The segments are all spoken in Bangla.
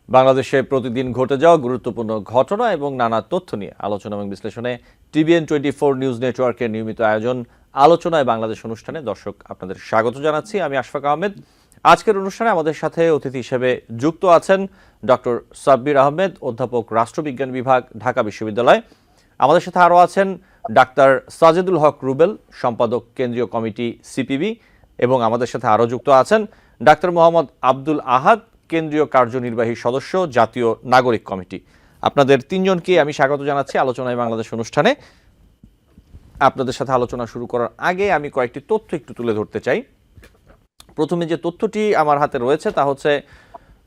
বাংলাদেশে প্রতিদিন ঘটে যাওয়া গুরুত্বপূর্ণ ঘটনা এবং নানা তথ্য নিয়ে আলোচনা এবং বিশ্লেষণে TVN24 নিউজ নেটওয়ার্কের নিয়মিত আয়োজন আলোচনায় বাংলাদেশ অনুষ্ঠানে দর্শক আপনাদের স্বাগত জানাচ্ছি। আমি আশফাক আহমেদ। আজকের অনুষ্ঠানে আমাদের সাথে অতিথি হিসেবে যুক্ত আছেন ডক্টর সাব্বির আহমেদ, অধ্যাপক রাষ্ট্রবিজ্ঞান বিভাগ, ঢাকা বিশ্ববিদ্যালয়। আমাদের সাথে আরও আছেন ডাক্তার সাজেদুল হক রুবেল, সম্পাদক কেন্দ্রীয় কমিটি CPB, এবং আমাদের সাথে আরও যুক্ত আছেন ডাক্তার মোহাম্মদ আব্দুল আহাদ, কেন্দ্রীয় কার্যনির্বাহী সদস্য, জাতীয় নাগরিক কমিটি। আপনাদের তিনজনকে আমি স্বাগত জানাচ্ছি আলোচনায় বাংলাদেশ অনুষ্ঠানে। আপনাদের সাথে আলোচনা শুরু করার আগে আমি কয়েকটি তথ্য একটু তুলে ধরতে চাই। প্রথমে যে তথ্যটি আমার হাতে রয়েছে তা হচ্ছে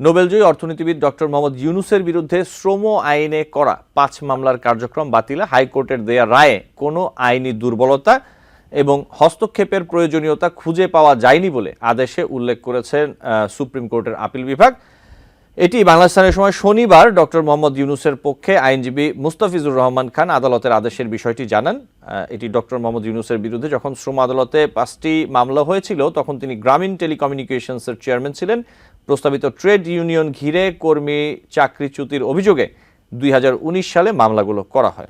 নোবেলজয়ী অর্থনীতিবিদ ডক্টর মোহাম্মদ ইউনূসের বিরুদ্ধে শ্রম আইনে করা 5 মামলার কার্যক্রম বাতিলে হাইকোর্টের দেয়া রায়ে কোনো আইনি দুর্বলতা এবং হস্তক্ষেপের প্রয়োজনীয়তা খুঁজে পাওয়া যায়নি বলে আদেশে উল্লেখ করেছেন সুপ্রিম কোর্টের আপিল বিভাগ। এটি বাংলাদেশের সময় শনিবার ডক্টর মোহাম্মদ ইউনূসের পক্ষে আইনজীবী মুস্তাফিজুর রহমান খান আদালতের আদেশের বিষয়টি জানান। এটি ডক্টর মোহাম্মদ ইউনূসের বিরুদ্ধে যখন শ্রম আদালতে 5টি মামলা হয়েছিল তখন তিনি গ্রামীণ টেলিকমিউনিকেশনসের চেয়ারম্যান ছিলেন। প্রস্তাবিত ট্রেড ইউনিয়ন ঘিরে কর্মী চাকরিচ্যুতির অভিযোগে 2019 সালে মামলাগুলো করা হয়।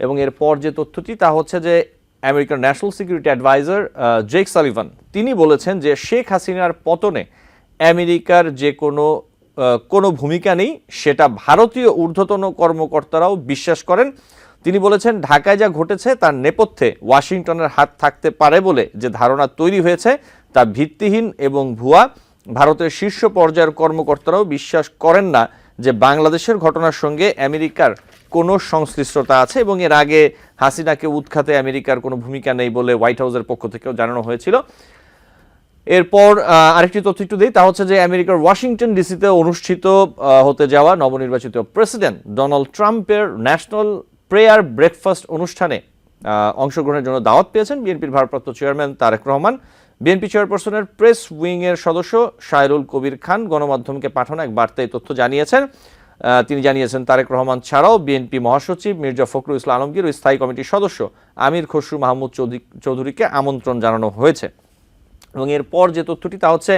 এবং এরপর যে তথ্যটি তা হচ্ছে যে আমেরিকার national security adviser Jake Sullivan তিনি বলেছেন যে শেখ হাসিনার পতনে আমেরিকার যে কোনো ভূমিকা নেই, সেটা ভারতীয় ঊর্ধ্বতন কর্মকর্তারাও বিশ্বাস করেন। তিনি বলেছেন ঢাকায় যা ঘটেছে তার নেপথ্যে ওয়াশিংটনের হাত থাকতে পারে বলে যে ধারণা তৈরি হয়েছে তা ভিত্তিহীন এবং ভুয়া। ভারতের শীর্ষ পর্যায়ের কর্মকর্তারাও বিশ্বাস করেন না যে বাংলাদেশের ঘটনার সঙ্গে আমেরিকার কোনো সংশ্লিষ্টতা আছে, এবং এর আগে হাসিনাকে উৎখাতে আমেরিকার কোনো ভূমিকা নেই বলে হোয়াইট হাউসের পক্ষ থেকেও জানানো হয়েছিল। এরপর আরেকটি তথ্য একটু দিই, তা হচ্ছে যে আমেরিকার ওয়াশিংটন ডিসিতে অনুষ্ঠিত হতে যাওয়া নবনির্বাচিত প্রেসিডেন্ট ডোনাল্ড ট্রাম্পের ন্যাশনাল প্রেয়ার ব্রেকফাস্ট অনুষ্ঠানে অংশগ্রহণের জন্য দাওয়াত পেয়েছেন বিএনপির ভারপ্রাপ্ত চেয়ারম্যান তারেক রহমান। বিএনপি চেয়ারপারসনের প্রেস উইংয়ের সদস্য শায়রুল কবির খান গণমাধ্যমকে পাঠানো এক বার্তায় তথ্য জানিয়েছেন। তিনি জানিয়েছেন তারেক রহমান ছাড়াও বিএনপি মহাসচিব মির্জা ফখরুল ইসলাম আলমগীর ও স্থায়ী কমিটির সদস্য আমির খসরু মাহমুদ চৌধুরীকে আমন্ত্রণ জানানো হয়েছে। এবং এরপর যে তথ্যটি তা হচ্ছে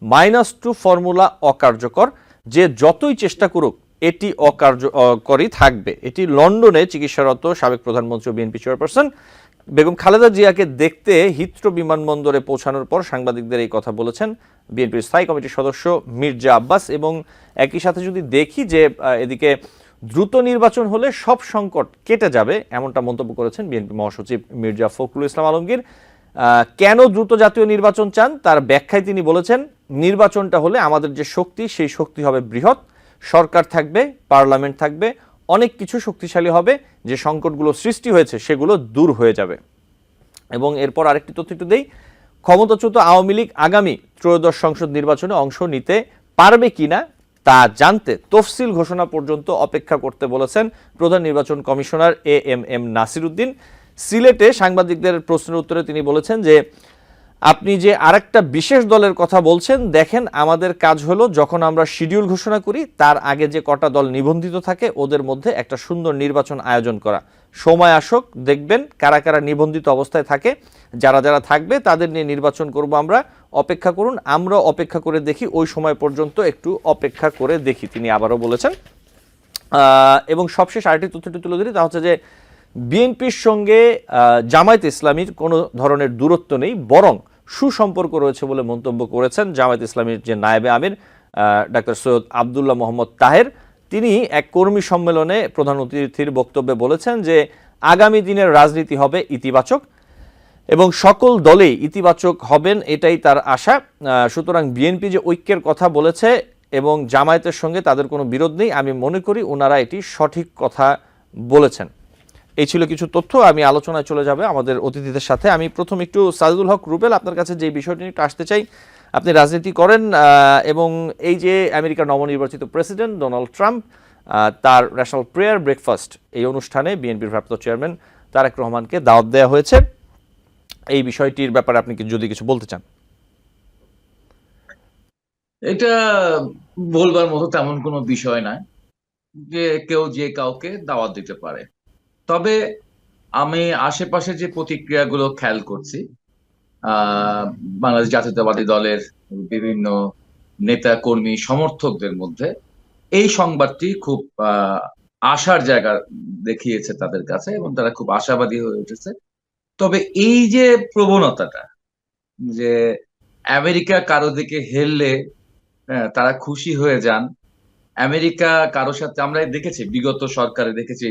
-2 ফর্মুলা অকার্যকর, যে যতই চেষ্টা করুক এটি অকার্যকরই থাকবে। এটি লন্ডনে চিকিৎসারত সাবেক প্রধানমন্ত্রী ও বিএনপি চেয়ারপারসন বেগম খালেদা জিয়াকে দেখতে হিথ্রো বিমানবন্দরে পৌঁছানোর পর সাংবাদিকদের এই কথা বলেছেন বিএনপির স্থায়ী কমিটির সদস্য মির্জা আব্বাস। এবং একই সাথে যদি দেখি যে এদিকে দ্রুত নির্বাচন হলে সব সংকট কেটে যাবে, এমনটা মন্তব্য করেছেন বিএনপি মহাসচিব মির্জা ফখরুল ইসলাম আলমগীর। কেন দ্রুত জাতীয় নির্বাচন চান তার ব্যাখ্যায় তিনি বলেছেন, নির্বাচনটা হলে আমাদের যে শক্তি সেই শক্তি হবে বৃহৎ, সরকার থাকবে, পার্লামেন্ট থাকবে, অনেক কিছু শক্তিশালী হবে, যে সংকটগুলো সৃষ্টি হয়েছে সেগুলো দূর হয়ে যাবে। এবং এরপর আরেকটি তথ্য একটু দেই, ক্ষমতাচ্যুত আওয়ামী লীগ আগামী ত্রয়োদশ সংসদ নির্বাচনে অংশ নিতে পারবে কিনা তা জানতে তফসিল ঘোষণা পর্যন্ত অপেক্ষা করতে বলেছেন প্রধান নির্বাচন কমিশনার AMM নাসির উদ্দিন। সিলেটে সাংবাদিকদের প্রশ্নের উত্তরে তিনি বলেছেন যে আপনি যে আরেকটা বিশেষ দলের কথা বলছেন, দেখেন আমাদের কাজ হলো যখন আমরা শিডিউল ঘোষণা করি তার আগে যে কটা দল নিবন্ধিত থাকে ওদের মধ্যে একটা সুন্দর নির্বাচন আয়োজন করা। সময় আসুক, দেখবেন কারা কারা নিবন্ধিত অবস্থায় থাকে, যারা যারা থাকবে তাদের নিয়ে নির্বাচন করব আমরা, অপেক্ষা করুন, আমরা অপেক্ষা করে দেখি, ওই সময় পর্যন্ত একটু অপেক্ষা করে দেখি, তিনি আবারও বলেছেন। এবং সবশেষ আরেকটি তথ্যটি তুলে ধরি, তা হচ্ছে যে বিএনপির সঙ্গে জামায়াত ইসলামীর কোনো ধরনের দূরত্ব নেই, বরং সুসম্পর্ক রয়েছে বলে মন্তব্য করেছেন জামায়াত ইসলামীর যে নায়েবে আমির ডাক্তার সৈয়দ আবদুল্লাহ মোহাম্মদ তাহের। তিনি এক কর্মী সম্মেলনে প্রধান অতিথির বক্তব্যে বলেছেন যে আগামী দিনের রাজনীতি হবে ইতিবাচক এবং সকল দলেই ইতিবাচক হবেন, এটাই তার আশা। সুতরাং বিএনপি যে ঐক্যের কথা বলেছে এবং জামায়াতের সঙ্গে তাদের কোনো বিরোধ নেই, আমি মনে করি ওনারা এটি সঠিক কথা বলেছেন। এই ছিল কিছু তথ্য। আমি আলোচনায় চলে যাবে আমাদের অতিথিদের সাথে। আমি প্রথম একটু সাজেদুল হক রুবেল, আপনার কাছে যে বিষয়টি একটু আসতে চাই, আপনি রাজনীতি করেন এবং এই যে আমেরিকার নবনির্বাচিত প্রেসিডেন্ট ডোনাল্ড ট্রাম্প তার ন্যাশনাল প্রেয়ার ব্রেকফাস্ট এই অনুষ্ঠানে বিএনপির ভারপ্রাপ্ত চেয়ারম্যান তারেক রহমানকে দাওয়াত দেওয়া হয়েছে, এই বিষয়টির ব্যাপারে আপনি যদি কিছু বলতে চান। এটা বলবার মতো তেমন কোনো বিষয় নয় যে কেউ যে কাউকে দাওয়াত দিতে পারে। তবে আমি আশেপাশে যে প্রতিক্রিয়াগুলো খেয়াল করছি, বাংলাদেশ জাতীয়তাবাদী দলের বিভিন্ন নেতা কর্মী সমর্থকদের মধ্যে এই সংবাদটি খুব আশার জায়গা দেখিয়েছে তাদের কাছে এবং তারা খুব আশাবাদী হয়ে উঠেছে। তবে এই যে প্রবণতাটা যে আমেরিকা কারো দিকে হেললে তারা খুশি হয়ে যান, আমেরিকা কারো সাথে আমরা দেখেছি বিগত সরকারে দেখেছি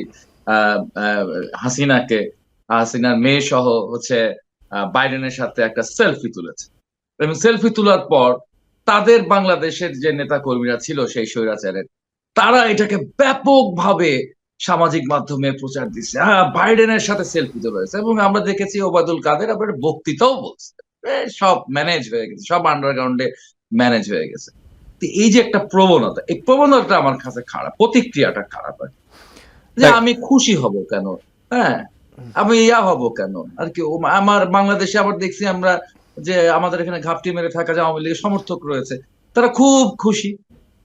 আহ আহ, হাসিনাকে হাসিনার মেয়ে সহ হচ্ছে বাইডেনের সাথে একটা সেলফি তুলেছে এবং সেলফি তোলার পর তাদের বাংলাদেশের যে নেতা কর্মীরা ছিল সেই স্বৈরাচারের, তারা এটাকে ব্যাপকভাবে সামাজিক মাধ্যমে প্রচার দিচ্ছে, হ্যাঁ বাইডেনের সাথে সেলফি তোলা হয়েছে। এবং আমরা দেখেছি ওবায়দুল কাদের আবার বক্তৃতাও বলছে সব ম্যানেজ হয়ে গেছে, সব আন্ডারগ্রাউন্ডে ম্যানেজ হয়ে গেছে। তো এই যে একটা প্রবণতা, এই প্রবণতাটা আমার কাছে খারাপ, প্রতিক্রিয়াটা খারাপ আর কি। যে তাই আমি খুশি হব কেন, হ্যাঁ আমি ইয়া হব কেন আর কি। আমার বাংলাদেশে আবার দেখছি আমরা যে আমাদের এখানে ঘাপটি মেরে থাকা যে আওয়ামী লীগের সমর্থক রয়েছে, তারা খুব খুশি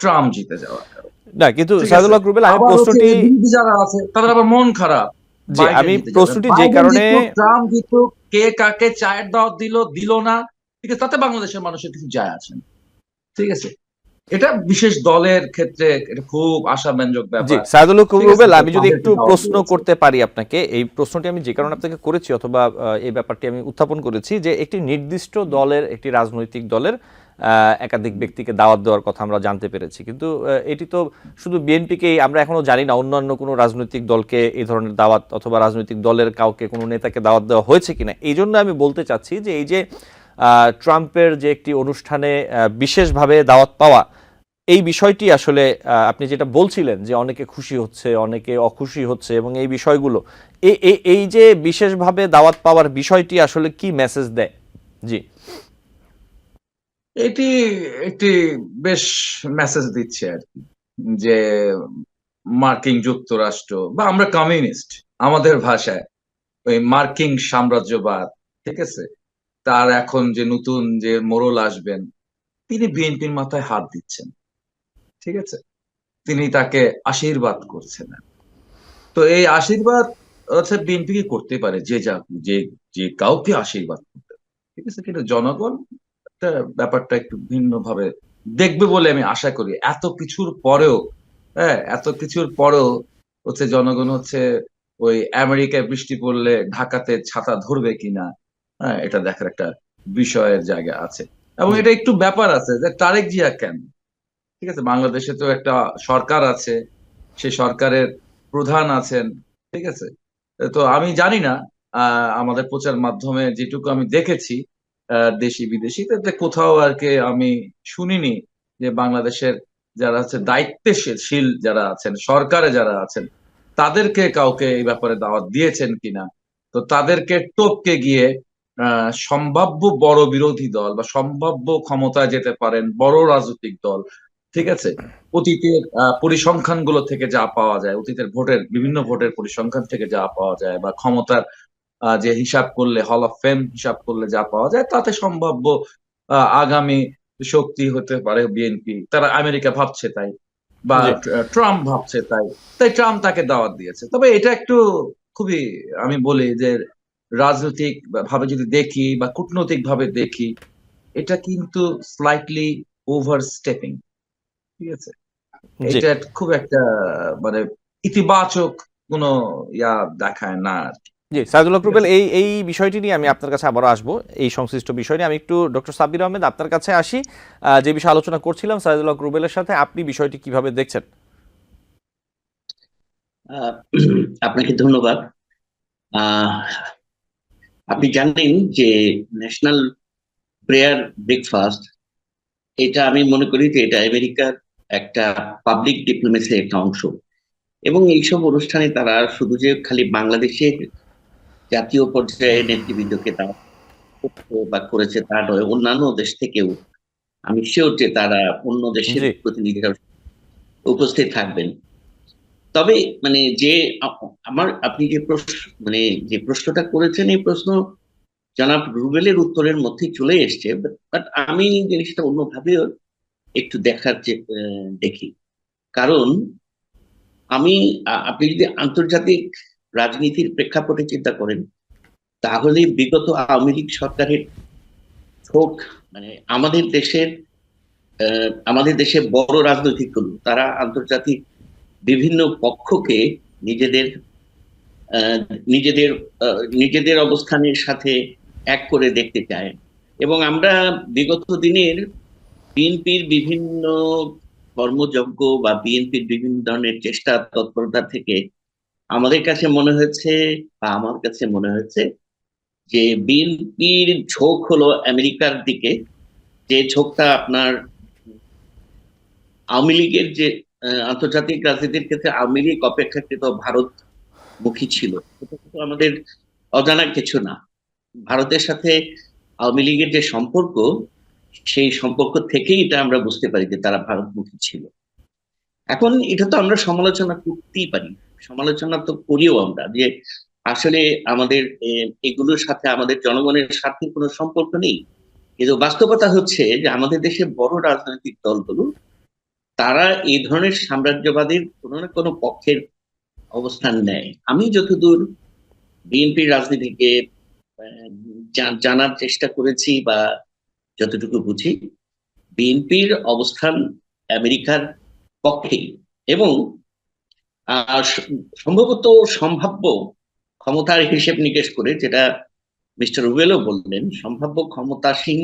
ট্রাম্প জিতে যাওয়ার কারণে। না, কিন্তু ঠিক আছে, সাইদুল হক রুবেল, আমি আবার হচ্ছে প্রশ্নটি, বিরোধী যারা আছে তাদের আবার মন খারাপ, জি বাইডেন আমি জিতে যাবে। প্রশ্নটি যে বাইডেন কারণে, জিতুক ট্রাম্প জিতুক, কে কাকে চায়ের দাওয়াত দিল দিল না, ঠিক আছে, তাতে বাংলাদেশের মানুষের কিছু যায় আসে না। ঠিক আছে, এটা বিশেষ দলের ক্ষেত্রে এটা খুব আশাব্যঞ্জক জি ব্যাপার। সাইদুল হক ঠিক আছে, রুবেল, যে আমি যদি তাদেরকে একটু দাওয়াত প্রশ্ন দিয়েছে। করতে পারি আপনাকে, এই প্রশ্নটি আমি যে কারণে আপনাকে করেছি অথবা এই ব্যাপারটি আমি উত্থাপন করেছি যে একটি নির্দিষ্ট দলের, একটি রাজনৈতিক দলের একাধিক ব্যক্তিকে দাওয়াত দেওয়ার কথা আমরা জানতে পেরেছি, কিন্তু এটি তো শুধু বিএনপিকেই, আমরা এখনো জানি না অন্যান্য কোনো রাজনৈতিক দলকে এই ধরনের দাওয়াত অথবা রাজনৈতিক দলের কাউকে, কোনো নেতাকে দাওয়াত দেওয়া হয়েছে কিনা। এই জন্য আমি বলতে চাচ্ছি যে এই যে ট্রাম্পের যে একটি অনুষ্ঠানে বিশেষভাবে দাওয়াত পাওয়া, এই বিষয়টি আসলে আপনি যেটা বলছিলেন যে অনেকে খুশি হচ্ছে, অনেকে অখুশি হচ্ছে, এবং এই বিষয়গুলো, এই যে বিশেষভাবে দাওয়াত পাওয়ার বিষয়টি আসলে কি মেসেজ দেয়? জি এটি একটি বেশ মেসেজ দিচ্ছে আর কি, যে মার্কিন যুক্তরাষ্ট্র বা আমরা কমিউনিস্ট, আমাদের ভাষায় ওই মার্কিন সাম্রাজ্যবাদ, ঠিক আছে, তার এখন যে নতুন যে মোড়ল আসবেন, তিনি বিএনপির মাথায় হাত দিচ্ছেন। ঠিক আছে, তিনি তাকে আশীর্বাদ করছেন। তো এই আশীর্বাদ হচ্ছে বিএনপি কি করতে পারে, যে যা যে যে কাউকে আশীর্বাদ করতে পারে। ঠিক আছে, কিন্তু জনগণ একটা ব্যাপারটা একটু ভিন্ন ভাবে দেখবে বলে আমি আশা করি। এত কিছুর পরেও, হ্যাঁ এত কিছুর পরেও হচ্ছে জনগণ হচ্ছে ওই আমেরিকায় বৃষ্টি পড়লে ঢাকাতে ছাতা ধরবে কিনা, হ্যাঁ এটা দেখার একটা বিষয়ের জায়গা আছে। এবং জি এটা একটু ব্যাপার আছে যে তারেক জিয়া কেন, ঠিক আছে, বাংলাদেশে তো একটা সরকার আছে, সেই সরকারের প্রধান আছেন। ঠিক আছে, তো আমি জানি না, আমাদের প্রচার মাধ্যমে যেটুকু আমি দেখেছি দেশি বিদেশি, তাতে কোথাও আর কি আমি শুনিনি যে বাংলাদেশের যারা হচ্ছে দায়িত্বশীল যারা আছেন, সরকারে যারা আছেন, তাদেরকে কাউকে এই ব্যাপারে দাওয়াত দিয়েছেন কিনা। তো তাদেরকে টপকে গিয়ে সম্ভাব্য বড় বিরোধী দল বা সম্ভাব্য ক্ষমতায় যেতে পারেন বড় রাজনৈতিক দল, ঠিক আছে, অতীতের পরিসংখ্যান গুলো থেকে যা পাওয়া যায়, অতীতের ভোটের বিভিন্ন ভোটের পরিসংখ্যান থেকে যা পাওয়া যায়, বা ক্ষমতার যে হিসাব করলে, হল অফ ফেম হিসাব করলে যা পাওয়া যায়, তাতে সম্ভাব্য আগামী শক্তি হতে পারে বিএনপি। তারা আমেরিকা ভাবছে তাই, বা জি ট্রাম্প ভাবছে তাই, তাই ট্রাম্প তাকে দাওয়াত দিয়েছে। তবে এটা একটু খুবই, আমি বলি যে রাজনৈতিক ভাবে যদি দেখি বা কূটনৈতিক ভাবে দেখি, এটা কিন্তু স্লাইটলি ওভার স্টেপিং। ঠিক আছে, জি এটা খুব একটা মানে ইতিবাচক কোনো ইয়া দেখায় না আর কি। জি সাইদুল হক ঠিক রুবেল, আছে, এই বিষয়টি নিয়ে আমি আপনার কাছে আবারও আসবো, এই সংশ্লিষ্ট বিষয় নিয়ে। আমি একটু ডক্টর সাব্বির আহমেদ আপনার কাছে আসি। যে বিষয়ে আলোচনা করছিলাম সাইদুল হক রুবেলের সাথে, আপনি বিষয়টি কিভাবে দেখছেন? আহ, আপনাকে ধন্যবাদ। আহ, আপনি জানেন যে ন্যাশনাল প্রেয়ার ব্রেকফাস্ট, এটা আমি মনে করি যে এটা আমেরিকার একটা পাবলিক ডিপ্লোমেসির একটা অংশ। এবং এইসব অনুষ্ঠানে তারা শুধু যে খালি বাংলাদেশের জাতীয় পর্যায়ে নেতৃবৃন্দকে তারা করতো বা করেছে তা নয়, অন্যান্য দেশ থেকেও আমি শিওর যে তারা অন্য দেশের জি প্রতিনিধিরা উপস্থিত থাকবেন। তবে মানে যে আমার আপনি যে প্রশ্ন, মানে যে প্রশ্নটা করেছেন, এই প্রশ্ন জনাব রুবেলের উত্তরের মধ্যে চলে এসছে, বাট আমি জিনিসটা অন্যভাবেও একটু দেখার যে দেখি। কারণ আমি আপনি যদি আন্তর্জাতিক রাজনীতির প্রেক্ষাপটে চিন্তা করেন, তাহলে বিগত আওয়ামী লীগ সরকারের হোক, মানে আমাদের দেশের আমাদের দেশে বড় রাজনৈতিক দল তারা আন্তর্জাতিক বিভিন্ন পক্ষকে নিজেদের আহ, নিজেদের নিজেদের অবস্থানের সাথে এক করে দেখতে চায়। এবং আমরা বিগত দিনের বিএনপির বিভিন্ন কর্মযজ্ঞ বা বিএনপির বিভিন্ন ধরনের চেষ্টা তৎপরতা থেকে আমাদের কাছে মনে হয়েছে, বা আমার কাছে মনে হয়েছে যে বিএনপির ঝোঁক হলো আমেরিকার দিকে, যে ঝোঁকটা আপনার আওয়ামী লীগের যে আন্তর্জাতিক রাজনীতির ক্ষেত্রে আওয়ামী লীগ অপেক্ষাকৃত ভারতমুখী ছিল। এটা কিন্তু আমাদের অজানা কিছু না। ভারতের সাথে আওয়ামী লীগের যে সম্পর্ক, সেই সম্পর্ক থেকেই এটা আমরা বুঝতে পারি যে তারা ভারতমুখী ছিল। এখন এটা তো আমরা সমালোচনা করতেই পারি, সমালোচনা তো করিও আমরা, যে আসলে আমাদের এগুলোর সাথে আমাদের জনগণের স্বার্থের কোনো সম্পর্ক নেই। কিন্তু বাস্তবতা হচ্ছে যে আমাদের দেশে বড় রাজনৈতিক দলগুলো তারা এই ধরনের সাম্রাজ্যবাদীর কোনো না কোনো পক্ষের অবস্থান নেয়। আমি যতদূর বিএনপির রাজনীতিকে আহ, জানার চেষ্টা করেছি বা যতটুকু বুঝি, বিএনপির অবস্থান আমেরিকার পক্ষেই। এবং সম্ভবত সম্ভাব্য ক্ষমতার হিসেব নিকেশ করে, যেটা মিস্টার রুবেলও বললেন, সম্ভাব্য ক্ষমতাসীন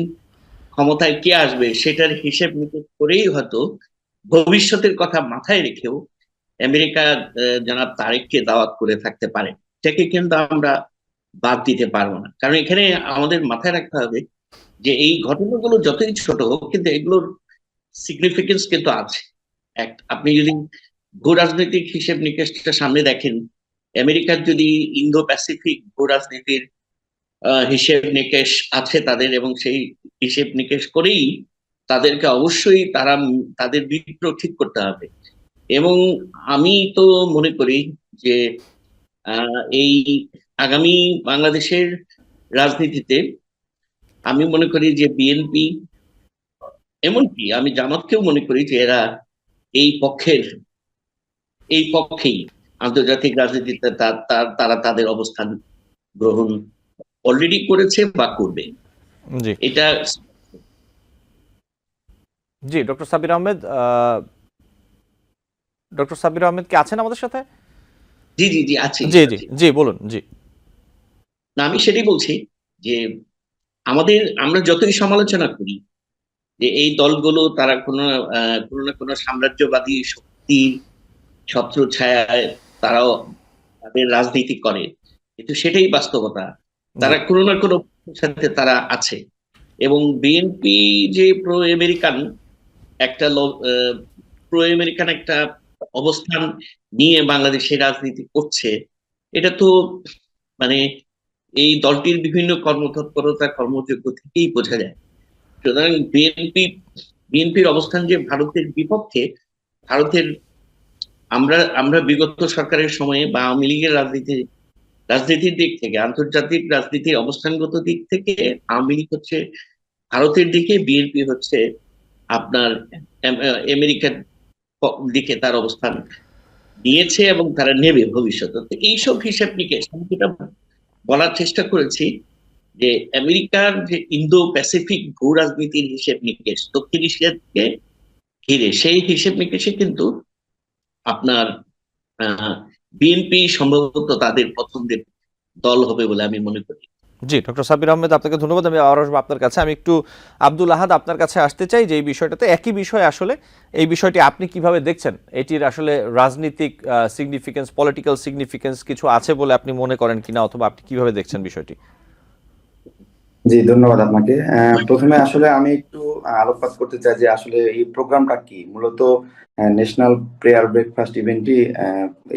ক্ষমতায় কে আসবে সেটার হিসেব নিকেশ করেই হয়তো ভবিষ্যতের কথা মাথায় রেখেও আমেরিকা জনাব তারেককে দাওয়াত করে থাকতে পারে। এটাকে কিন্তু আমরা বাদ দিতে পারবো না, কারণ এখানে আমাদের মাথায় রাখতে হবে যে এই ঘটনাগুলো যতই ছোট হোক, কিন্তু এগুলোর সিগনিফিকেন্স কিন্তু আছে। আপনি যদি ভূ রাজনৈতিক হিসেব নিকেশটা সামনে দেখেন, আমেরিকার যদি ইন্দো প্যাসিফিক ভূ রাজনীতির হিসেব নিকেশ আছে তাদের, এবং সেই হিসেব নিকেশ করেই তাদেরকে অবশ্যই তাদের বিদ্রোহ ঠিক করতে হবে। এবং আমি তো মনে করি যে এই আগামী বাংলাদেশের রাজনীতিতে আমি মনে করি যে বিএনপি, এমনকি আমি জামাতকেও মনে করি যে এরা এই পক্ষেই আন্তর্জাতিক রাজনীতিতে তারা তাদের অবস্থান গ্রহণ অলরেডি করেছে বা করবে। জি এটা জি ডক্টর সাবির আহমেদ, ডক্টর সাবির আহমেদ কি আছেন আমাদের সাথে? জি জি জি আছে। জি জি জি বলুন। জি না, আমি সেটাই বলছি যে আমরা যতই সমালোচনা করি যে এই দলগুলো তারা কোনো না কোনো সাম্রাজ্যবাদী শক্তির ছত্র ছায়ায় তারাও তাদের রাজনীতি করে, কিন্তু সেটাই বাস্তবতা। জি তারা কোনো না কোনো পক্ষের সাথে তারা আছে। এবং বিএনপি যে একটা প্রো আমেরিকান একটা অবস্থান নিয়ে বাংলাদেশের রাজনীতি করছে, এটা তো মানে এই দলটির বিভিন্ন কর্মতৎপরতা কর্মযোগ্য থেকেই বোঝা যায়। সুতরাং বিএনপির অবস্থান যে ভারতের বিপক্ষে, ভারতের আমরা আমরা বিগত সরকারের সময়ে বা আওয়ামী লীগের রাজনীতির দিক থেকে, আন্তর্জাতিক রাজনীতির অবস্থানগত দিক থেকে আওয়ামী লীগ হচ্ছে ভারতের দিকে, বিএনপি হচ্ছে আপনার আমেরিকার দিকে তার অবস্থান নিয়েছে এবং তারা নেবে ভবিষ্যতে। তো এইসব হিসাব নিকেশ আমি যেটা বলার চেষ্টা করেছি, যে আমেরিকার যে ইন্দো প্যাসিফিক ভূ রাজনীতির হিসেব নিকেশ, দক্ষিণ এশিয়াকে ঘিরে, সেই হিসেব নিকেশে কিন্তু আপনার বিএনপি সম্ভবত তাদের পছন্দের দল হবে বলে আমি মনে করি। জি ডক্টর সাবির আহমেদ, আপনাকে ধন্যবাদ। আমি আবার আসবো আপনার কাছে। আমি একটু আব্দুল আহাদ আপনার কাছে আসতে চাই যে এই বিষয়টাতে একই বিষয় আসলে এই বিষয়টি আপনি কিভাবে দেখছেন? এটির আসলে রাজনৈতিক সিগনিফিকেন্স, পলিটিক্যাল সিগনিফিকেন্স কিছু আছে বলে আপনি মনে করেন কিনা, অথবা আপনি কিভাবে দেখছেন বিষয়টি? জি, ধন্যবাদ আপনাকে। প্রথমে আসলে আমি একটু আলোকপাত করতে চাই যে আসলে এই প্রোগ্রামটা কি। মূলত ন্যাশনাল প্রেয়ার ব্রেকফাস্ট ইভেন্টটি,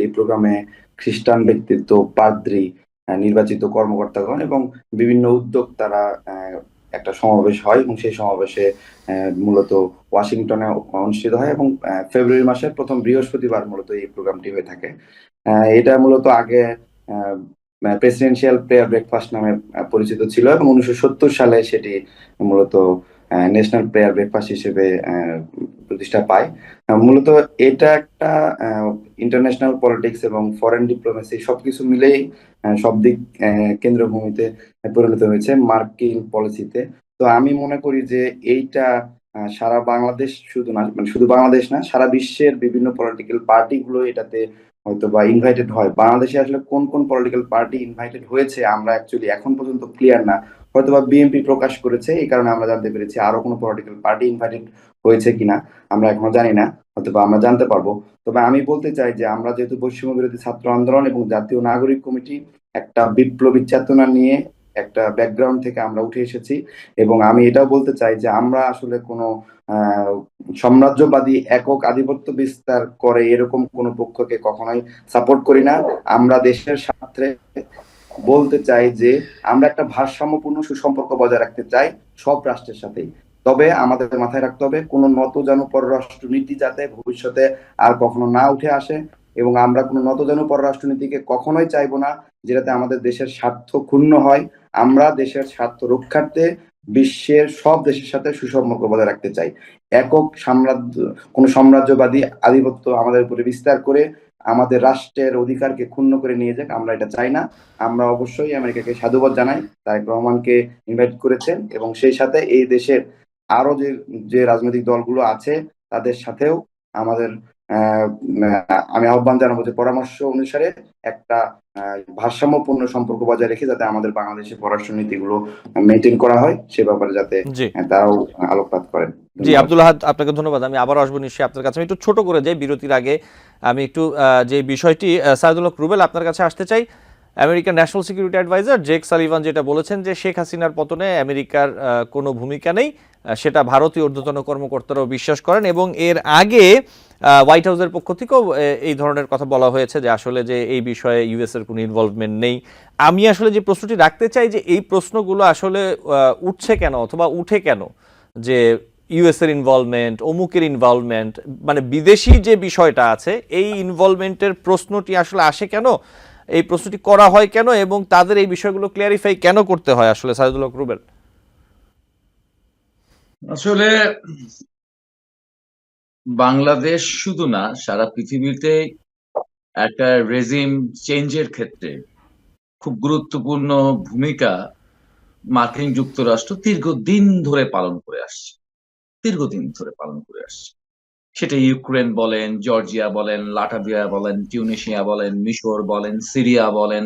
এই প্রোগ্রামে খ্রিস্টান ব্যক্তিত্ব, পাদ্রী, নির্বাচিত কর্মকর্তাগণ এবং বিভিন্ন উদ্যোক্তারা একটা সমাবেশ হয়, এবং সেই সমাবেশে মূলত ওয়াশিংটনে অনুষ্ঠিত হয়, এবং ফেব্রুয়ারি মাসের প্রথম বৃহস্পতিবার মূলত এই প্রোগ্রামটি হয়ে থাকে। এটা মূলত আগে প্রেসিডেন্সিয়াল প্রেয়ার ব্রেকফাস্ট নামে পরিচিত ছিল, এবং 1970 সালে সেটি মূলত ন্যাশনাল প্রেয়ার ব্রেকফাস্ট হিসেবে প্রতিষ্ঠা পায়। মূলত এটা একটা ইন্টারন্যাশনাল পলিটিক্স এবং ফরেন ডিপ্লোমেসি সবকিছু মিলেই সব দিক কেন্দ্রভূমিতে পরিণত হয়েছে মার্কিন পলিসিতে। তো আমি মনে করি যে এইটা সারা বাংলাদেশ শুধু না, মানে শুধু বাংলাদেশ না, সারা বিশ্বের বিভিন্ন পলিটিক্যাল পার্টিগুলো এটাতে হয়তো বা ইনভাইটেড হয়। বাংলাদেশে আসলে কোন কোন পলিটিক্যাল পার্টি ইনভাইটেড হয়েছে আমরা অ্যাকচুয়ালি এখন পর্যন্ত ক্লিয়ার না। হয়তো বা বিএনপি প্রকাশ করেছে, এই কারণে আমরা জানতে পেরেছি। আরো কোনো পলিটিক্যাল পার্টি ইনভাইটেড হয়েছে কিনা আমরা এখনো জানি না, হয়তো বা আমরা জানতে পারবো। তবে আমি বলতে চাই যে আমরা যেহেতু বৈষম্য বিরোধী ছাত্র আন্দোলন এবং জাতীয় নাগরিক কমিটি একটা বিপ্লবী চেতনা নিয়ে একটা ব্যাকগ্রাউন্ড থেকে আমরা উঠে এসেছি, এবং আমি এটাও বলতে চাই যে আমরা আসলে কোনো আহ সাম্রাজ্যবাদী একক আধিপত্য বিস্তার করে এরকম কোনো পক্ষকে কখনোই সাপোর্ট করি না। আমরা দেশের স্বার্থে বলতে চাই যে আমরা একটা ভারসাম্যপূর্ণ সুসম্পর্ক বজায় রাখতে চাই সব রাষ্ট্রের সাথেই। তবে আমাদের মাথায় রাখতে হবে কোনো নতজানু পররাষ্ট্রনীতি যাতে ভবিষ্যতে আর কখনো না উঠে আসে, এবং আমরা কোনো নতজানু পররাষ্ট্রনীতিকে কখনোই চাইবো না যেটাতে আমাদের দেশের স্বার্থ ক্ষুণ্ণ হয়। আমরা দেশের স্বার্থ রক্ষার্থে বিশ্বের সব দেশের সাথে সুসম্পর্ক বজায় রাখতে চাই। একক কোনো সাম্রাজ্যবাদী আধিপত্য আমাদের উপরে বিস্তার করে আমাদের রাষ্ট্রের অধিকারকে ক্ষুণ্ণ করে নিয়ে যাক, আমরা এটা চাই না। আমরা অবশ্যই আমেরিকাকে সাধুবাদ জানাই, তারেক রহমানকে ইনভাইট করেছেন, এবং সেই সাথে এই দেশের আরো যে যে রাজনৈতিক দলগুলো আছে তাদের সাথেও আমাদের আমি আহ্বান জানাবো যে পরামর্শ অনুসারে একটা ভারসাম্যপূর্ণ সম্পর্ক বজায় রেখে যাতে আমাদের বাংলাদেশের পররাষ্ট্র নীতিগুলো মেনটেন করা হয়, সে ব্যাপারে যাতে জি তারাও আলোকপাত করেন। জি আব্দুল আহাদ, আপনাকে ধন্যবাদ। আমি আবার আসবো নিশ্চয়ই আপনার কাছে। আমি একটু ছোট করে যাই বিরতির আগে। আমি একটু যে বিষয়টি সাইদুল হক রুবেল আপনার কাছে আসতে চাই। আমেরিকার national security adviser Jake Sullivan যেটা বলেছেন যে শেখ হাসিনার পতনে আমেরিকার কোনো ভূমিকা নেই, সেটা ভারতীয় ঊর্ধ্বতন কর্মকর্তারাও বিশ্বাস করেন, এবং এর আগে হোয়াইট হাউসের পক্ষ থেকেও এই ধরনের কথা বলা হয়েছে যে আসলে যে এই বিষয়ে ইউএস এর কোনো ইনভলভমেন্ট নেই। আমি আসলে যে প্রশ্নটি রাখতে চাই যে এই প্রশ্নগুলো আসলে উঠছে কেন অথবা উঠে কেন, যে ইউএস এর ইনভলভমেন্ট, অমুকের ইনভলভমেন্ট, মানে বিদেশি যে বিষয়টা আছে এই ইনভলভমেন্টের প্রশ্নটি আসলে আসে কেন, এই প্রশ্নটি করা হয় কেন, এবং তাদের এই বিষয়গুলো ক্লিয়ারিফাই কেন করতে হয় আসলে সাইদুল হক রুবেল? আসলে বাংলাদেশ শুধু না, সারা পৃথিবীতে একটা রেজিম চেঞ্জের ক্ষেত্রে খুব গুরুত্বপূর্ণ ভূমিকা মার্কিন যুক্তরাষ্ট্র দীর্ঘদিন ধরে পালন করে আসছে। দীর্ঘদিন ধরে পালন করে আসছে। সেটা ইউক্রেন বলেন, জর্জিয়া বলেন, লাটভিয়া বলেন, টিউনিশিয়া বলেন, মিশর বলেন, সিরিয়া বলেন,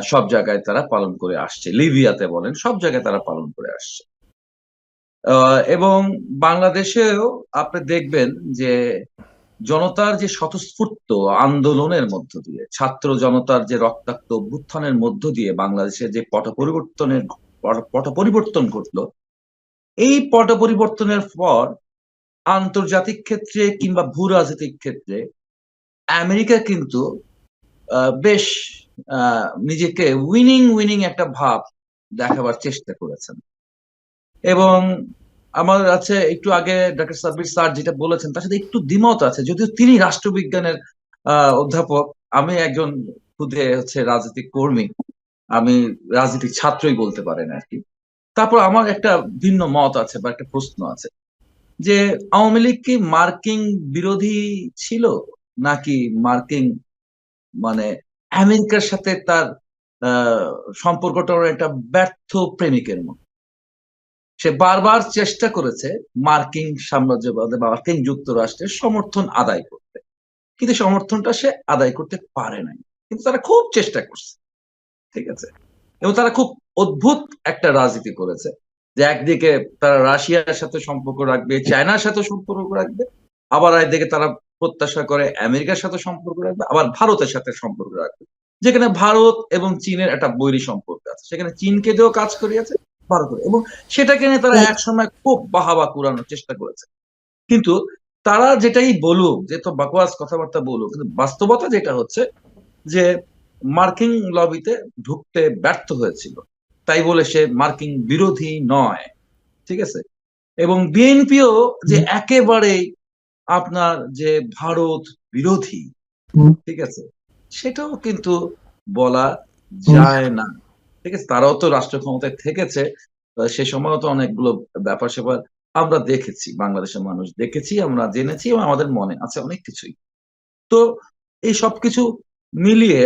সব জায়গায় তারা পালন করে আসছে। লিবিয়াতে বলেন, সব জায়গায় তারা পালন করে আসছে। এবং বাংলাদেশেও আপনি দেখবেন যে জনতার যে স্বতঃস্ফূর্ত আন্দোলনের মধ্য দিয়ে, ছাত্র জনতার যে রক্তাক্ত অভ্যুত্থানের মধ্য দিয়ে বাংলাদেশে যে পট পরিবর্তন ঘটলো, এই পট পরিবর্তনের পর আন্তর্জাতিক ক্ষেত্রে কিংবা ভূ রাজনৈতিক ক্ষেত্রে আমেরিকা কিন্তু বেশ নিজেকে উইনিং একটা ভাব দেখাবার চেষ্টা করেছেন। এবং আমার আছে একটু আগে ডক্টর সাব্বির স্যার যেটা বলেছেন তার সাথে একটু দ্বিমত আছে, যদিও তিনি রাষ্ট্রবিজ্ঞানের অধ্যাপক, আমি একজন খুদে রাজনৈতিক কর্মী, আমি রাজনীতিক ছাত্রই বলতে পারেন আর কি। তারপর আমার একটা ভিন্ন মত আছে বা একটা প্রশ্ন আছে যে আওয়ামী লীগ কি মার্কিন বিরোধী ছিল, নাকি মার্কিন মানে আমেরিকার সাথে তার সম্পর্কটা একটা ব্যর্থ প্রেমিকের মতো। সে বারবার চেষ্টা করেছে মার্কিন সাম্রাজ্যবাদ বা মার্কিন যুক্তরাষ্ট্রের সমর্থন আদায় করতে, কিন্তু সমর্থনটা সে আদায় করতে পারে নাই। কিন্তু তারা খুব চেষ্টা করছে, ঠিক আছে, এবং তারা খুব অদ্ভুত একটা রাজনীতি করেছে যে একদিকে তারা রাশিয়ার সাথে সম্পর্ক রাখবে, চায়নার সাথে সম্পর্ক রাখবে, আবার একদিকে তারা প্রত্যাশা করে আমেরিকার সাথে সম্পর্ক রাখবে, আবার ভারতের সাথে সম্পর্ক রাখবে। যেখানে ভারত এবং চীনের একটা বৈরী সম্পর্ক আছে, সেখানে চীনকে দিয়েও কাজ করিয়েছে ভারতের, এবং সেটাকে নিয়ে তারা একসময় খুব বাহাবা কুড়ানোর চেষ্টা করেছে। কিন্তু তারা যেটাই বলুক, যে তো বাকওয়াস কথাবার্তা বলুক, কিন্তু বাস্তবতা যেটা হচ্ছে যে মার্কিন লবিতে ঢুকতে ব্যর্থ হয়েছিল, তাই বলে সে মার্কিন বিরোধী নয়, ঠিক আছে। এবং বিএনপিও যে একেবারে আপনার যে ভারত বিরোধী, ঠিক আছে, সেটাও কিন্তু বলা যায় না, ঠিক আছে। তারাও তো রাষ্ট্র ক্ষমতায় থেকেছে, সে সময়ও তো অনেকগুলো ব্যাপার স্যাপার আমরা দেখেছি, বাংলাদেশের মানুষ দেখেছি, আমরা জেনেছি, এবং আমাদের মনে আছে অনেক কিছুই। তো এই সবকিছু মিলিয়ে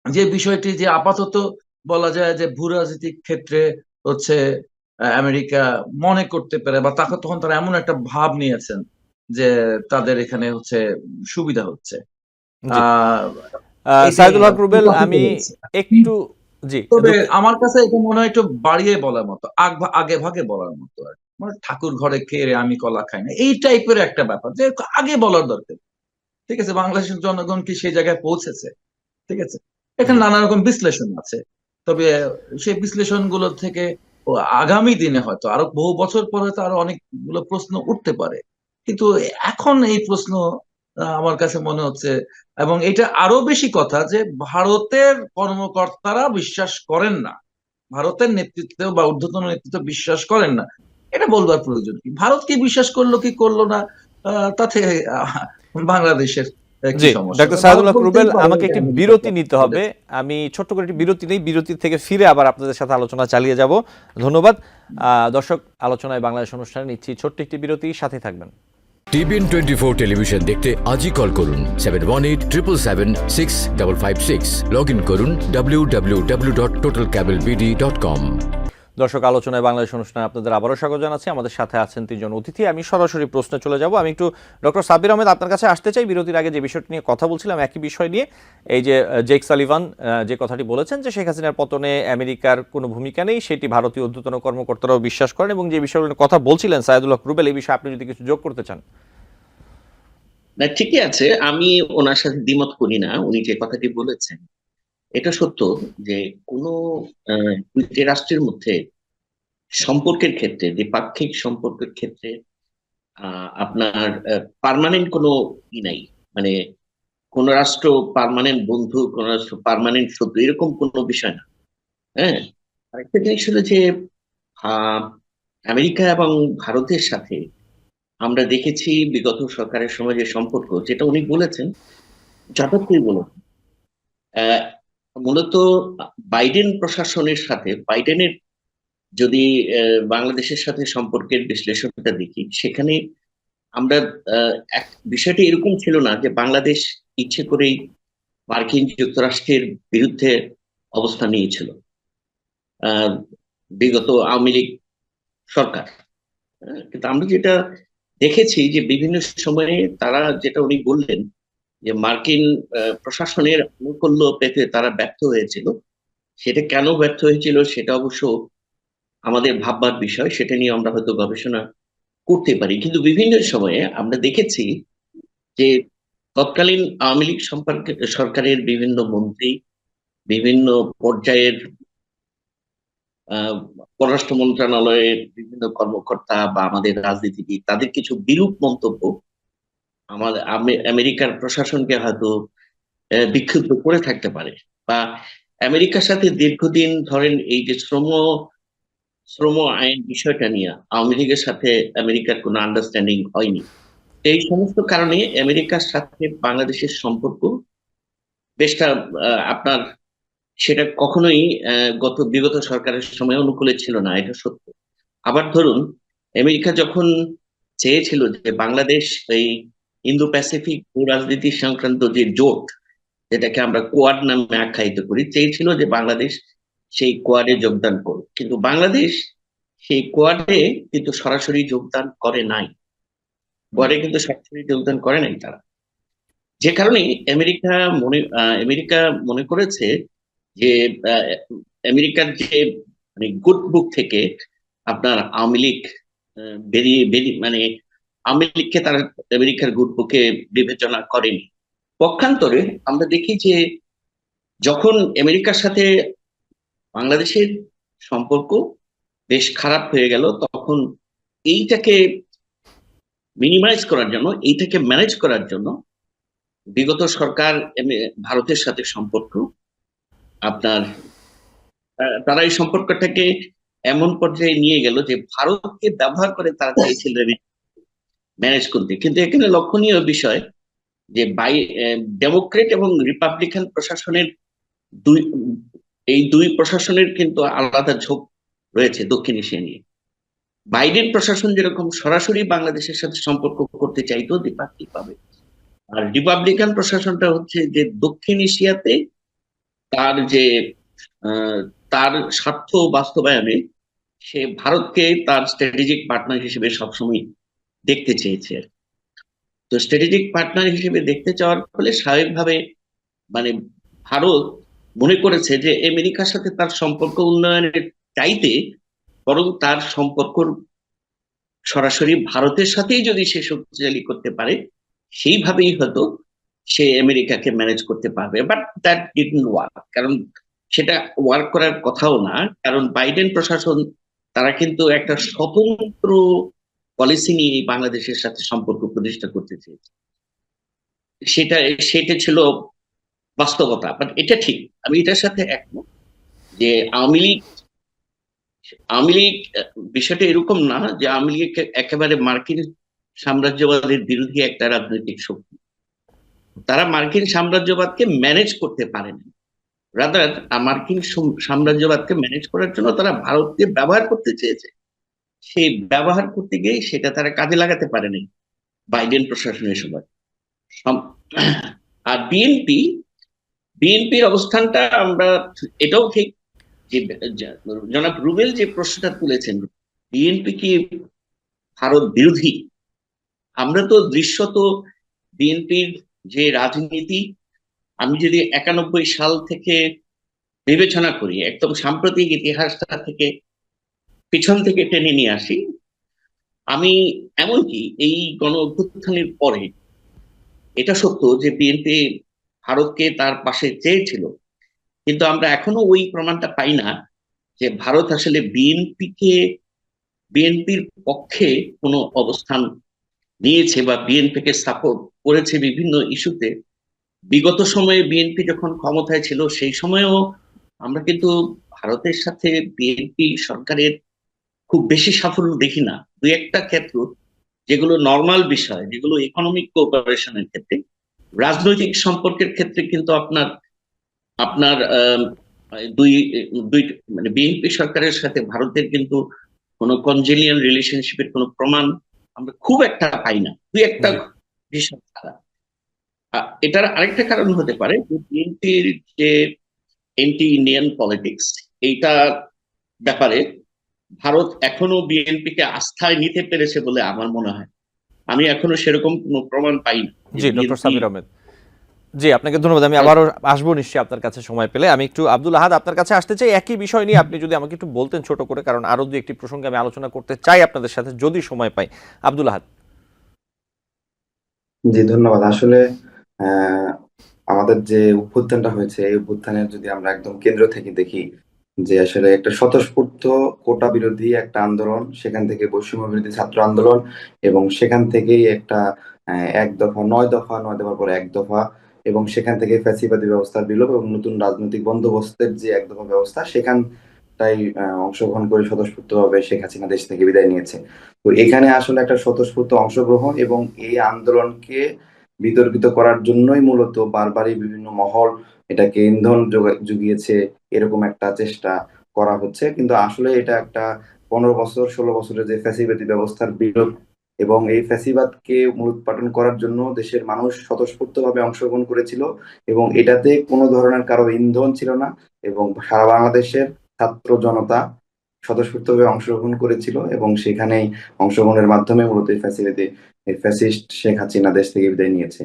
যে বিষয়টি যে আপাতত বলা যায় যে ভূ রাজনৈতিক ক্ষেত্রে হচ্ছে আমেরিকা মনে করতে পারে, বা তখন তারা এমন একটা ভাব নিয়েছেন যে তাদের এখানে হচ্ছে সুবিধা হচ্ছে। জি। আহ এই যে সাইদুল হক রুবেল, আমি হয়েছে। একটু, জি তবে আমার কাছে এটা মনে হয় একটু বাড়িয়ে বলার মতো, আগে ভাগে বলার মতো আর কি। মানে ঠাকুর ঘরে খেয়ে রে আমি কলা খাই না, এই টাইপের একটা ব্যাপার, যে আগে বলার দরকার। ঠিক আছে, বাংলাদেশের জনগণ কি সেই জায়গায় পৌঁছেছে? ঠিক আছে, এখানে জি নানা রকম বিশ্লেষণ আছে। তবে সেই বিশ্লেষণ গুলো থেকে আগামী দিনে হয়তো আরো বহু বছর পর হয়তো আরো অনেকগুলো প্রশ্ন উঠতে পারে, কিন্তু এখন এই প্রশ্ন আমার কাছে মনে হচ্ছে, এবং এটা আরো বেশি কথা যে ভারতের কর্মকর্তারা বিশ্বাস করেন না, ভারতের নেতৃত্ব বা ঊর্ধ্বতন নেতৃত্ব বিশ্বাস করেন না। এটা বলবার প্রয়োজন কি? ভারত কি বিশ্বাস করলো কি করলো না, তাতে বাংলাদেশের কি জি সমস্যা? ডক্টর ভারত সাইদুল হক বলতেই রুবেল, পারে আমাকে এটা একটি আমেরিকা বিরতি নিতে হবে। বলেছে। আমি ছোট্ট করে একটি বিরতি নেই, বিরতি থেকে ফিরে আবার আপনাদের সাথে আলোচনা চালিয়ে যাব। ধন্যবাদ। দর্শক, আলোচনায় বাংলাদেশ অনুষ্ঠানে নিচ্ছি ছোট্ট একটি বিরতি, সাথে থাকবেন। টিবিএন 24 টেলিভিশন দেখতে আজই কল করুন 7187776556। লগ ইন করুন www.totalcablebd.com। দর্শক, আলোচনায় বাংলাদেশ অনুষ্ঠানে আপনাদের আবারও স্বাগত জানাচ্ছি। আমাদের সাথে আছেন তিনজন অতিথি। আমি সরাসরি প্রশ্নে চলে যাব। আমি একটু ডক্টর সাব্বির আহমেদ আপনার কাছে আসতে চাই। বিরতির আগে যে বিষয়টি নিয়ে কথা বলছিলাম, একই বিষয় নিয়ে, এই যে জেক সালিভান যে কথাটি বলেছেন যে শেখ হাসিনার পতনে আমেরিকার কোনো ভূমিকা নেই, সেটি ভারতীয় ঊর্ধ্বতন কর্মকর্তারাও বিশ্বাস করেন, এবং যে বিষয়গুলো নিয়ে কথা বলছিলেন সাইদুল হক রুবেল, এই বিষয়ে আপনি যদি কিছু যোগ করতে চান। না, ঠিকই আছে, আমি ওনার সাথে দ্বিমত করি না। উনি যে কথাটি বলেছেন এটা সত্য, যে কোনো দুইটি রাষ্ট্রের মধ্যে সম্পর্কের ক্ষেত্রে, দ্বিপাক্ষিক সম্পর্কের ক্ষেত্রে আপনার পার্মানেন্ট কোনো নাই। মানে কোন রাষ্ট্র পার্মানেন্ট বন্ধু, কোন রাষ্ট্র পার্মানেন্ট শত্রু, এরকম কোনো বিষয় না। হ্যাঁ, আরেকটা জিনিস হলো যে আহ আমেরিকা এবং ভারতের সাথে আমরা দেখেছি বিগত সরকারের সময় যে সম্পর্ক, যেটা উনি বলেছেন যথার্থই বলেছেন। আহ, মূলত বাইডেন প্রশাসনের সাথে, বাইডেনের যদি বাংলাদেশের সাথে সম্পর্কের বিশ্লেষণটা দেখি, সেখানে আমরা এক বিষয়টা এরকম ছিল না যে বাংলাদেশ ইচ্ছে করেই মার্কিন যুক্তরাষ্ট্রের বিরুদ্ধে অবস্থান নিয়েছিল আহ বিগত আওয়ামী লীগ সরকার। কিন্তু আমরা যেটা দেখেছি যে বিভিন্ন সময়ে তারা, যেটা উনি বললেন যে মার্কিন প্রশাসনের আনুকূল্য পেতে তারা ব্যর্থ হয়েছিল। সেটা কেন ব্যর্থ হয়েছিল সেটা অবশ্য আমাদের ভাববার বিষয়, সেটা নিয়ে আমরা হয়তো গবেষণা করতে পারি। কিন্তু বিভিন্ন সময়ে আমরা দেখেছি যে তৎকালীন আওয়ামী লীগ সম্পর্কে সরকারের বিভিন্ন মন্ত্রী, বিভিন্ন পর্যায়ের আহ পররাষ্ট্র মন্ত্রণালয়ের বিভিন্ন কর্মকর্তা বা আমাদের রাজনীতিবিদ, তাদের কিছু বিরূপ মন্তব্য আমাদের আমেরিকার প্রশাসনকে হয়তো বিক্ষুব্ধ করে থাকতে পারে। বা আমেরিকার সাথে দীর্ঘদিন ধরেন এই যে শ্রম আইন বিষয়টা নিয়ে আওয়ামী লীগের সাথে আমেরিকার কোনো আন্ডারস্ট্যান্ডিং হয়নি। এই সমস্ত কারণে আমেরিকার সাথে বাংলাদেশের সম্পর্ক বেশটা আপনার সেটা কখনোই বিগত সরকারের সময় অনুকূলে ছিল না, এটা সত্য। আবার ধরুন, আমেরিকা যখন চেয়েছিল যে বাংলাদেশ এই ইন্দো প্যাসিফিক ভূ রাজনীতি সংক্রান্ত যে জোট, যেটাকে আমরা কোয়াড নামে আখ্যায়িত করি, চেয়েছিল যে বাংলাদেশ সেই কোয়াডে যোগদান করুক, কিন্তু বাংলাদেশ সেই কোয়াডে কিন্তু সরাসরি যোগদান করে নাই। কোয়াডে কিন্তু সরাসরি যোগদান করে নাই তারা, যে কারণে আমেরিকা মনে করেছে যে আহ, আমেরিকার যে মানে গুড বুক থেকে আপনার আওয়ামী লীগ বেরিয়ে বেরিয়ে মানে আওয়ামী লীগকে তারা আমেরিকার গুড বুকে বিবেচনা করেনি। পক্ষান্তরে আমরা দেখি যে যখন আমেরিকার সাথে বাংলাদেশের সম্পর্ক বেশ খারাপ হয়ে গেল, তখন এইটাকে মিনিমাইজ করার জন্য, এইটাকে ম্যানেজ করার জন্য বিগত সরকার ভারতের সাথে সম্পর্ক আপনার তারা এই সম্পর্কটাকে এমন পর্যায়ে নিয়ে গেল যে ভারতকে ব্যবহার করে তারা চেয়েছিল ম্যানেজ করতে। কিন্তু এখানে লক্ষণীয় বিষয় যে ডেমোক্রেট এবং রিপাবলিকান প্রশাসনের দুই এই দুই প্রশাসনের কিন্তু আলাদা ঝোঁক রয়েছে দক্ষিণ এশিয়া নিয়ে। বাইডেন প্রশাসন যেরকম সরাসরি বাংলাদেশের সাথে সম্পর্ক করতে চাইতো দ্বিপাক্ষিক ভাবে, আর রিপাবলিকান প্রশাসনটা হচ্ছে যে দক্ষিণ এশিয়াতে তার যে তার স্বার্থ বাস্তবায়নে সে ভারতকে তার স্ট্র্যাটেজিক পার্টনার হিসেবে সবসময় দেখতে চেয়েছে। তো স্ট্র্যাটেজিক পার্টনার হিসেবে দেখতে চাওয়ার ফলে স্বাভাবিকভাবে মানে ভারত মনে করেছে যে আমেরিকার সাথে তার সম্পর্ক উন্নয়নের চাইতে বরং তার সম্পর্ক সরাসরি ভারতের সাথেই যদি সে শক্তিশালী করতে পারে, সেইভাবেই হয়তো সে আমেরিকাকে ম্যানেজ করতে পারবে। বাট দ্যাট ডিডন্ট ওয়ার্ক, কারণ সেটা ওয়ার্ক করার কথাও না। কারণ বাইডেন প্রশাসন তারা কিন্তু একটা স্বতন্ত্র পলিসি নিয়ে বাংলাদেশের সাথে সম্পর্ক প্রতিষ্ঠা করতে চেয়েছে। সেটা সেটা ছিল বাস্তবতা। বাট এটা ঠিক, আমি এটার সাথে একমত যে আওয়ামী লীগ আওয়ামী লীগ বিষয়টা এরকম না যে আওয়ামী লীগ একেবারে মার্কিন সাম্রাজ্যবাদের বিরোধী একটা রাজনৈতিক শক্তি। তারা মার্কিন সাম্রাজ্যবাদকে ম্যানেজ করতে পারেনি, রাদার মার্কিন সাম্রাজ্যবাদকে ম্যানেজ করার জন্য তারা ভারতকে ব্যবহার করতে চেয়েছে। সেই ব্যবহার করতে গিয়ে সেটা তারা কাজে লাগাতে পারেনি বাইডেন প্রশাসনের সময়। আর বিএনপির অবস্থানটা আমরা, এটাও ঠিক যে জনাব রুবেল যে প্রশ্নটা তুলেছেন, বিএনপি কি ভারত বিরোধী? আমরা তো দৃশ্যত বিএনপির যে রাজনীতি, আমি যদি 91 সাল থেকে বিবেচনা করি, একদম সাম্প্রতিক ইতিহাসটা থেকে পিছন থেকে টেনে নিয়ে আসি, আমি এমনকি এই গণ অভ্যুত্থানের পরে এটা সত্য যে বিএনপি ভারতকে তার পাশে চেয়েছিল, কিন্তু আমরা এখনো ওই প্রমাণটা পাই না যে ভারত আসলে বিএনপির পক্ষে কোনো অবস্থান নিয়েছে বা বিএনপিকে সাপোর্ট করেছে বিভিন্ন ইস্যুতে। বিগত সময়ে বিএনপি যখন ক্ষমতায় ছিল সেই সময়েও আমরা কিন্তু ভারতের সাথে বিএনপি সরকারের খুব বেশি সাফল্য দেখি না। দুই একটা ক্ষেত্র যেগুলো নর্মাল বিষয়, যেগুলো ইকোনমিক কোঅপারেশনের ক্ষেত্রে, রাজনৈতিক সম্পর্কের ক্ষেত্রে কিন্তু আপনার আপনার দুই দুই মানে বিএনপি সরকারের সাথে ভারতের কিন্তু কোনো কনজেনিয়াল রিলেশনশিপের কোনো প্রমাণ আমরা খুব একটা পাই না, দুই একটা বিষয় ছাড়া। এটার আরেকটা কারণ হতে পারে যে বিএনপির যে এন্টি ইন্ডিয়ান পলিটিক্স, এইটা ব্যাপারে ভারত এখনো বিএনপিকে আস্থায় নিতে পেরেছে বলে আমার মনে হয়। আমি এখনো সেরকম কোনো প্রমাণ পাই না। জি, ডক্টর সামির আহমেদ, জি আপনাকে ধন্যবাদ। আমি আবারও আসবো নিশ্চয়ই আপনার কাছে সময় পেলে। আমি একটু আব্দুল আহাদ আপনার কাছে আসতে চাই একই বিষয় নিয়ে, আপনি যদি আমাকে একটু বলতেন ছোট করে, কারণ আরো দু একটি প্রসঙ্গে আমি আলোচনা করতে চাই আপনাদের সাথে যদি সময় পাই। আব্দুল আহাদ। জি ধন্যবাদ। আসলে আহ, আমাদের যে অভ্যুত্থানটা হয়েছে এই অভ্যুত্থানের যদি আমরা একদম কেন্দ্র থেকে দেখি, যে আসলে একটা স্বতঃস্ফূর্ত কোটা বিরোধী একটা আন্দোলন, সেখান থেকে বৈষম্য বিরোধী ছাত্র আন্দোলন, এবং সেখান থেকেই একটা এক দফা, 9 দফা, 9 দফার পর এক দফা, এবং সেখান থেকে ফ্যাসিবাদী ব্যবস্থার বিলোপ এবং নতুন রাজনৈতিক বন্দোবস্তের যে এক দফা ব্যবস্থা, সেখানটাই অংশগ্রহণ করে স্বতঃস্ফূর্তভাবে শেখ হাসিনা দেশ থেকে বিদায় নিয়েছে। তো এখানে আসলে একটা স্বতঃস্ফূর্ত অংশগ্রহণ এবং এই আন্দোলনকে বিতর্কিত করার জন্যই মূলত বারবারই বিভিন্ন মহল এটাকে ইন্ধন জুগিয়েছে, এরকম একটা চেষ্টা করা হচ্ছে। কিন্তু আসলে এটা একটা 15 বছর 16 বছরের যে ফ্যাসিবাদী ব্যবস্থার বিলোপ, এবং এই ফ্যাসিবাদকে মূলোৎপাটন করার জন্য দেশের মানুষ স্বতঃস্ফূর্তভাবে অংশগ্রহণ করেছিল, এবং এটাতে কোনো ধরনের কারো ইন্ধন ছিল না, এবং সারা বাংলাদেশের ছাত্র জনতা স্বতঃস্ফূর্তভাবে অংশগ্রহণ করেছিল, এবং সেখানেই অংশগ্রহণের মাধ্যমে মূলত এই ফ্যাসিস্ট শেখ হাসিনা দেশ থেকে বিদায় নিয়েছে।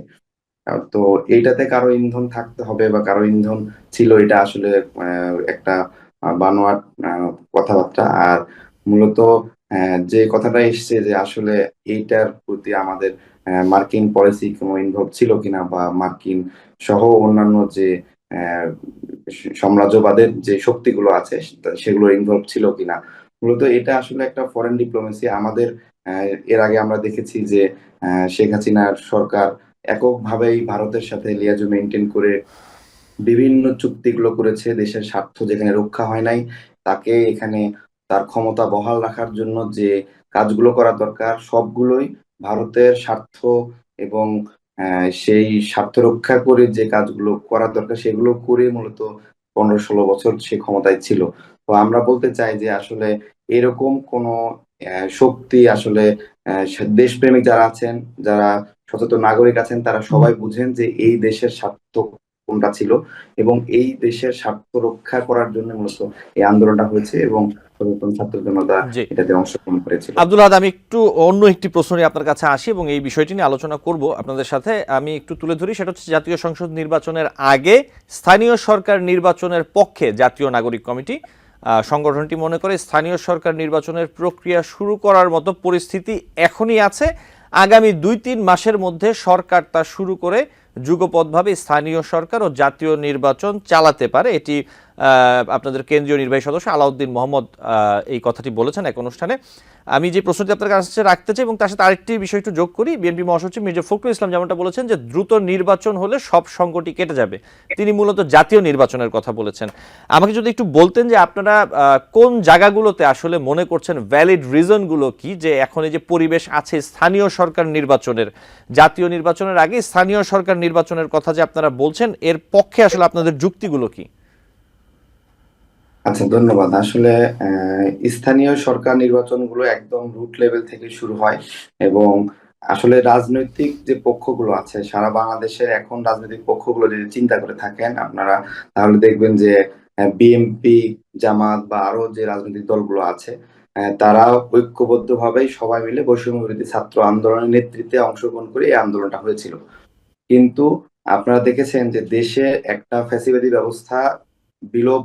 তো এইটাতে কারো ইন্ধন থাকতে হবে বা কারো ইন্ধন ছিল, এটা আসলে একটা বানোয়াট কথাবার্তা। আর মূলত যে কথাটা এসছে যে আসলে এইটার প্রতি আমাদের মার্কিন পলিসি কোনো ইনভলভ ছিল কিনা, বা মার্কিন সহ অন্যান্য যে আহ, সাম্রাজ্যবাদের যে শক্তিগুলো আছে সেগুলো ইনভলভ ছিল কিনা, মূলত এটা আসলে একটা ফরেন ডিপ্লোমেসি। আমাদের এর আগে আমরা দেখেছি যে শেখ হাসিনার সরকার এককভাবেই ভারতের সাথে লিয়াজু মেনটেন করে বিভিন্ন চুক্তিগুলো করেছে। দেশের স্বার্থ যেখানে রক্ষা হয় নাই, তাকে এখানে তার ক্ষমতা বহাল রাখার জন্য যে কাজগুলো করা দরকার সবগুলোই ভারতের স্বার্থ, এবং সেই স্বার্থ রক্ষা করে যে কাজগুলো করা দরকার সেগুলো করে মূলত 15-16 বছর সে ক্ষমতায় ছিল। তো আমরা বলতে চাই যে আসলে এরকম কোন শক্তি আসলে দেশপ্রেমিক যারা আছেন, যারা সচেতন নাগরিক আছেন, তারা সবাই বুঝেন যে এই দেশের স্বার্থ কোনটা ছিল, এবং এই দেশের স্বার্থ রক্ষা করার জন্য মূলত এই আন্দোলনটা হয়েছে এবং সচেতন ছাত্র জনতা জি, এটাতে অংশগ্রহণ করেছিল। আব্দুল আহাদ, আমি একটু অন্য একটি প্রশ্ন নিয়ে আপনার কাছে আসি এবং এই বিষয়টি নিয়ে আলোচনা করব আপনাদের সাথে। আমি একটু তুলে ধরি, সেটা হচ্ছে জাতীয় সংসদ নির্বাচনের আগে স্থানীয় সরকার নির্বাচনের পক্ষে জাতীয় নাগরিক কমিটি সংগঠনটি মনে করে স্থানীয় সরকার নির্বাচনের প্রক্রিয়া শুরু করার মতো পরিস্থিতি এখনই আছে। আগামী 2-3 মাসের মধ্যে সরকার তা শুরু করে যুগপৎভাবে স্থানীয় সরকার ও জাতীয় নির্বাচন চালাতে পারে। এটি আপনাদের কেন্দ্রীয় নির্বাহী সদস্য আলাউদ্দিন মোহাম্মদ এই কথাটি বলেছেন এক অনুষ্ঠানে। আমি যে প্রশ্নটি আপনার কাছে রাখতে চাই এবং তার সাথে আরেকটি বিষয় একটু যোগ করি, বিএনপি মহাসচিব মির্জা ফখরুল ইসলাম যেমনটা বলেছেন যে দ্রুত নির্বাচন হলে সব সংকটই কেটে যাবে। তিনি মূলত জাতীয় নির্বাচনের কথা বলেছেন। আমাকে যদি একটু বলতেন যে আপনারা কোন জায়গাগুলোতে আসলে মনে করছেন, ভ্যালিড রিজনগুলো কি যে এখন এই যে পরিবেশ আছে স্থানীয় সরকার নির্বাচনের, জাতীয় নির্বাচনের আগে স্থানীয় সরকার নির্বাচনের কথা যে আপনারা বলছেন, এর পক্ষে আসলে আপনাদের যুক্তিগুলো কি? আচ্ছা, ধন্যবাদ। আসলে স্থানীয় সরকার নির্বাচনগুলো একদম রুট লেভেল থেকে শুরু হয়, এবং আসলে রাজনৈতিক যে পক্ষগুলো আছে সারা বাংলাদেশের, এখন রাজনৈতিক পক্ষগুলো যদি চিন্তা করে থাকেন আপনারা, তাহলে দেখবেন যে বিএনপি, জামাত বা আরো যে রাজনৈতিক দলগুলো আছে, তারা ঐক্যবদ্ধভাবেই সবাই মিলে বৈষম্য বিরোধী ছাত্র আন্দোলনের নেতৃত্বে অংশগ্রহণ করে এই আন্দোলনটা হয়েছিল। কিন্তু আপনারা দেখেছেন যে দেশে একটা ফ্যাসিবাদী ব্যবস্থা বিলোপ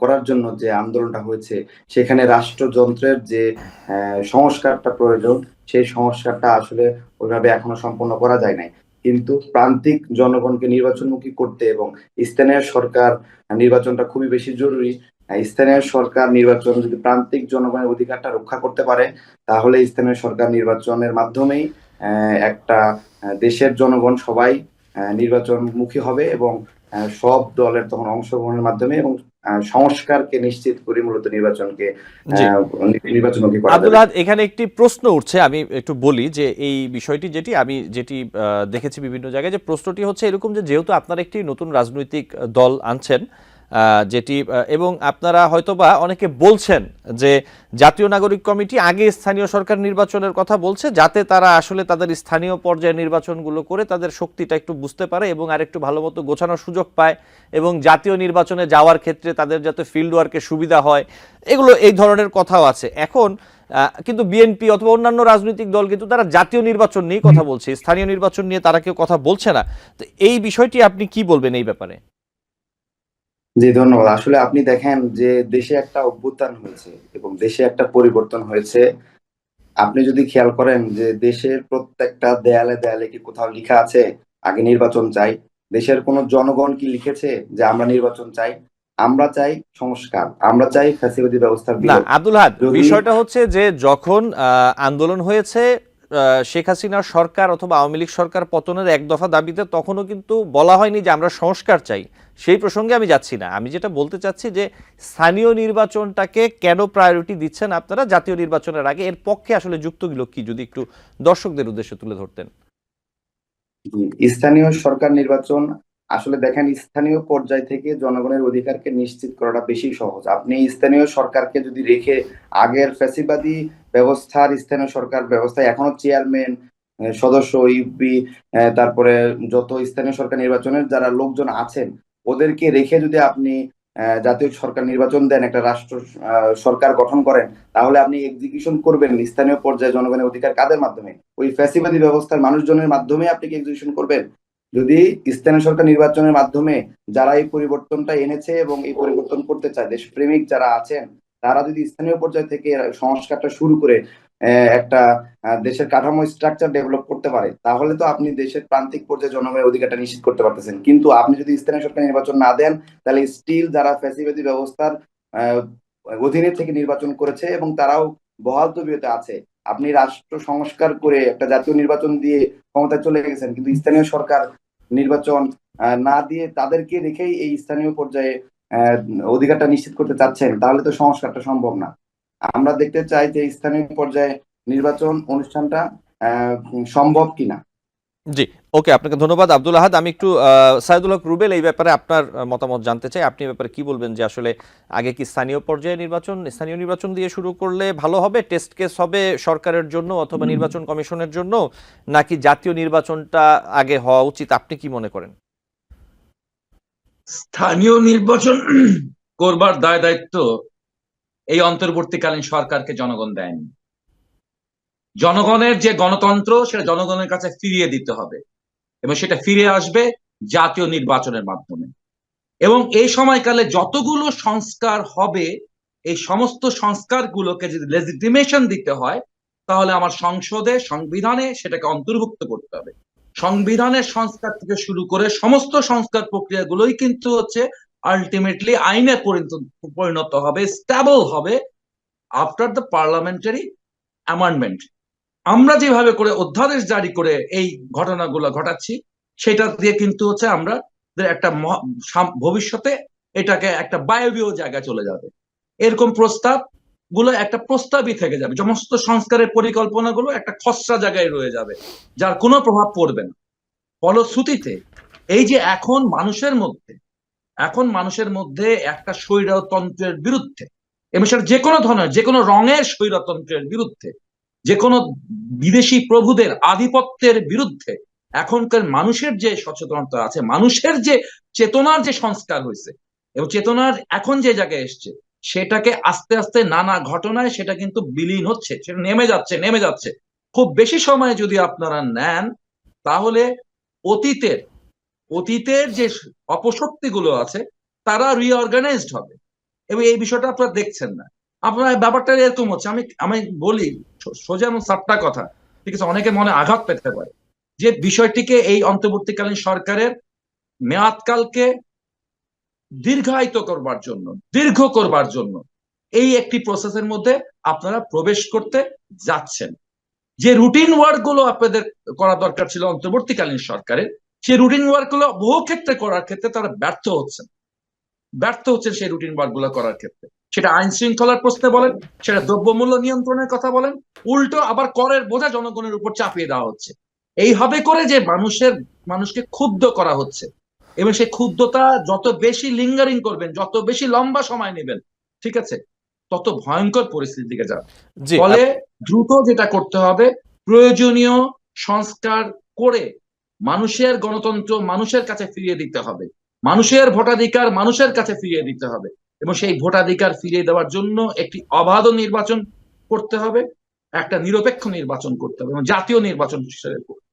করার জন্য যে আন্দোলনটা হয়েছে, সেখানে রাষ্ট্রযন্ত্রের যে সংস্কারটা প্রয়োজন, সেই সংস্কারটা আসলে ওইভাবে এখনো সম্পন্ন করা যায় নাই। কিন্তু প্রান্তিক জনগণকে নির্বাচনমুখী করতে এবং স্থানীয় সরকার নির্বাচনটা খুবই বেশি জরুরি। স্থানীয় সরকার নির্বাচন যদি প্রান্তিক জনগণের অধিকারটা রক্ষা করতে পারে, তাহলে স্থানীয় সরকার নির্বাচনের মাধ্যমেই একটা দেশের জনগণ সবাই নির্বাচনমুখী হবে, এবং সব দলের তখন অংশগ্রহণের মাধ্যমে এবং সংস্কারকে নিশ্চিত করে মূলত নির্বাচনকে জি, নির্বাচনমুখী করা আব্দুল যাবে। আহাদ, এখানে একটি প্রশ্ন উঠছে, আমি একটু বলি যে এই বিষয়টি যেটি দেখেছি বিভিন্ন জায়গায়, যে প্রশ্নটি হচ্ছে এরকম যে যেহেতু আপনারা একটি নতুন রাজনৈতিক দল আনছেন, যেটি এবং আপনারা হয়তোবা অনেকে বলছেন যে জাতীয় নাগরিক কমিটি আগে স্থানীয় সরকার নির্বাচনের কথা বলছে, যাতে তারা আসলে তাদের স্থানীয় পর্যায়ে নির্বাচনগুলো করে তাদের শক্তিটা একটু বুঝতে পারে এবং আর একটু ভালো মতো গোছানোর সুযোগ পায়, এবং জাতীয় নির্বাচনে যাওয়ার ক্ষেত্রে তাদের যাতে ফিল্ড ওয়ার্কের সুবিধা হয়, এগুলো এই ধরনের কথাও আছে। এখন কিন্তু বিএনপি অথবা অন্যান্য রাজনৈতিক দল কিন্তু তারা জাতীয় নির্বাচন নিয়ে কথা বলছে, স্থানীয় নির্বাচন নিয়ে তারা কেউ কথা বলছে না। তো এই বিষয়টি আপনি কি বলবেন এই ব্যাপারে? জি, ধন্যবাদ। আসলে আপনি দেখেন যে দেশে একটা অভ্যুত্থান হয়েছে এবং দেশে একটা পরিবর্তন হয়েছে। আপনি যদি খেয়াল করেন যে দেশের প্রত্যেকটা দেয়ালে দেয়ালে কি কোথাও লেখা আছে আগে নির্বাচন চাই? দেশের কোন জনগণ কি লিখেছে যে আমরা নির্বাচন চাই? আমরা চাই সংস্কার, আমরা চাই ফ্যাসিবাদী ব্যবস্থার না বিলোপ। আব্দুল হাদ, যদি বিষয়টা হচ্ছে যে যখন আন্দোলন হয়েছে শেখ হাসিনার সরকার অথবা আওয়ামী লীগ সরকার পতনের এক দফা দাবিতে, তখনও কিন্তু বলা হয়নি যে আমরা সংস্কার চাই। সেই প্রসঙ্গে আমি যাচ্ছি না। আমি যেটা বলতে চাচ্ছি যে স্থানীয় নির্বাচনটাকে কেন প্রায়োরিটি দিচ্ছেন আপনারা জাতীয় নির্বাচনের আগে, এর পক্ষে আসলে যুক্তগুলো কি যদি একটু দর্শকদের উদ্দেশ্যে তুলে ধরতেন। স্থানীয় সরকার নির্বাচন, আসলে দেখেন স্থানীয় পর্যায় থেকে জনগণের অধিকারকে নিশ্চিত করাটা বেশি সহজ। আপনি স্থানীয় সরকারকে যদি রেখে আগের ফ্যাসিবাদী ব্যবস্থার স্থানীয় সরকার ব্যবস্থায় এখনো চেয়ারম্যান, সদস্য, ইউপি, তারপরে যত স্থানীয় সরকার নির্বাচনের যারা লোকজন আছেন, ওদেরকে রেখে যদি আপনি জাতীয় সরকার নির্বাচন দেন, একটা রাষ্ট্র সরকার গঠন করেন, তাহলে আপনি এক্সিকিউশন করবেন স্থানীয় পর্যায়ে জনগণের অধিকার কাদের মাধ্যমে? ওই ফ্যাসিবাদী ব্যবস্থার মানুষজনের মাধ্যমে আপনি কি এক্সিকিউশন করবেন? যদি স্থানীয় সরকার নির্বাচনের মাধ্যমে যারা এই পরিবর্তনটা এনেছে এবং এই পরিবর্তন করতে চায়, দেশপ্রেমিক যারা আছেন, তারা যদি স্থানীয় পর্যায় থেকে সংস্কারটা শুরু করে একটা দেশের কাঠামো স্ট্রাকচার ডেভেলপ করতে পারে, তাহলে তো আপনি দেশের প্রান্তিক পর্যায়ে জনগণের অধিকারটা নিশ্চিত করতে পারতেছেন। কিন্তু আপনি যদি স্থানীয় সরকার নির্বাচন না দেন, তাহলে স্টিল যারা ফ্যাসিবাদী ব্যবস্থার আহ, অধীনে থেকে নির্বাচন করেছে এবং তারাও বহাল তবিয়তে আছে, আপনি রাষ্ট্র সংস্কার করে একটা জাতীয় নির্বাচন দিয়ে ক্ষমতায় চলে গেছেন, কিন্তু স্থানীয় সরকার নির্বাচন না দিয়ে তাদেরকে রেখেই এই স্থানীয় পর্যায়ে আহ, অধিকারটা নিশ্চিত করতে চাচ্ছেন, তাহলে তো সংস্কারটা সম্ভব না। আমরা দেখতে চাই যে স্থানীয় পর্যায়ে নির্বাচন অনুষ্ঠানটা সম্ভব কিনা। জি, ওকে, আপনাকে ধন্যবাদ আব্দুল আহাদ। আমি একটু সাইদুল হক রুবেল, এই ব্যাপারে আপনার মতামত জানতে চাই। আপনি এই ব্যাপারে কি বলবেন যে আসলে আগে কি স্থানীয় পর্যায়ে স্থানীয় নির্বাচন দিয়ে শুরু করলে ভালো হবে, টেস্ট কেস হবে সরকারের জন্য অথবা নির্বাচন কমিশনের জন্য, নাকি জাতীয় নির্বাচনটা আগে হওয়া উচিত? আপনি কি মনে করেন? স্থানীয় নির্বাচন করবার দায় দায়িত্ব এই অন্তর্বর্তীকালীন সরকারকে জনগণ দেয়নি। জনগণের যে গণতন্ত্র সেটা জনগণের কাছে ফিরিয়ে দিতে হবে, এবং সেটা ফিরে আসবে জাতীয় নির্বাচনের মাধ্যমে। এবং এই সময়কালে যতগুলো সংস্কার হবে, এই সমস্ত সংস্কারগুলোকে যদি লেজিটিমেশন দিতে হয়, তাহলে আমার সংসদে, সংবিধানে সেটাকে অন্তর্ভুক্ত করতে হবে। সংবিধানের সংস্কার থেকে শুরু করে সমস্ত সংস্কার প্রক্রিয়াগুলোই কিন্তু আলটিমেটলি আইনে পরিণত হবে, স্টেবল হবে আফটার দ্য পার্লামেন্টারি অ্যামেন্ডমেন্ট। আমরা যেভাবে করে অধ্যাদেশ জারি করে এই ঘটনাগুলো ঘটাচ্ছি, সেটা দিয়ে কিন্তু আমরা একটা ভবিষ্যতে এটাকে একটা বায়বীয় জায়গায় চলে যাবে। এরকম প্রস্তাব গুলো একটা প্রস্তাবই থেকে যাবে, সমস্ত সংস্কারের পরিকল্পনাগুলো একটা খসড়া জায়গায় রয়ে যাবে, যার কোনো প্রভাব পড়বে না। ফলশ্রুতিতে এই যে এখন মানুষের মধ্যে একটা স্বৈরতন্ত্রের বিরুদ্ধে, এবং সেটা যে কোনো ধরনের, যে কোনো রঙের স্বৈরতন্ত্রের বিরুদ্ধে, যে কোনো বিদেশি প্রভুদের আধিপত্যের বিরুদ্ধে এখনকার মানুষের যে সচেতনতা আছে, মানুষের যে চেতনার যে সংস্কার হয়েছে এবং চেতনার এখন যে জায়গায় এসছে, সেটাকে আস্তে আস্তে নানা ঘটনায় সেটা কিন্তু বিলীন হচ্ছে, সেটা নেমে যাচ্ছে। খুব বেশি সময় যদি আপনারা নেন, তাহলে অতীতের যে অপশক্তিগুলো আছে তারা রিঅর্গানাইজড হবে, এবং এই বিষয়টা আপনারা দেখছেন না। আপনার ব্যাপারটা এরকম হচ্ছে, আমি বলি সোজা এবং সাপটা কথা, ঠিক আছে, অনেকে মনে আঘাত পেতে পারে, যে বিষয়টিকে এই অন্তর্বর্তীকালীন সরকারের মেয়াদকালকে দীর্ঘ করবার জন্য এই একটি প্রসেসের মধ্যে আপনারা প্রবেশ করতে যাচ্ছেন। যে রুটিন ওয়ার্ক গুলো আপনাদের করা দরকার ছিল অন্তর্বর্তীকালীন সরকারের, সেই রুটিন ওয়ার্ক গুলো বহু ক্ষেত্রে করার ক্ষেত্রে তারা ব্যর্থ হচ্ছেন সেই রুটিন ওয়ার্ক গুলো করার ক্ষেত্রে। সেটা আইন শৃঙ্খলার প্রশ্নে বলেন, সেটা দ্রব্যমূল্য নিয়ন্ত্রণের কথা বলেন, উল্টো আবার করের বোঝা জনগণের উপর চাপিয়ে দেওয়া হচ্ছে। এইভাবে করে যে মানুষকে ক্ষুব্ধ করা হচ্ছে, এবং সেই ক্ষুব্ধতা যত বেশি লিঙ্গারিং করবেন, যত বেশি লম্বা সময় নেবেন, ঠিক আছে, তত ভয়ঙ্কর পরিস্থিতির দিকে যাবে। ফলে দ্রুত যেটা করতে হবে, প্রয়োজনীয় সংস্কার করে মানুষের গণতন্ত্র মানুষের কাছে ফিরিয়ে দিতে হবে, মানুষের ভোটাধিকার মানুষের কাছে ফিরিয়ে দিতে হবে, এবং সেই ভোটাধিকার ফিরিয়ে দেওয়ার জন্য একটি অবাধ নির্বাচন করতে হবে, একটা নিরপেক্ষ নির্বাচন করতে হবে, এবং জাতীয় নির্বাচন।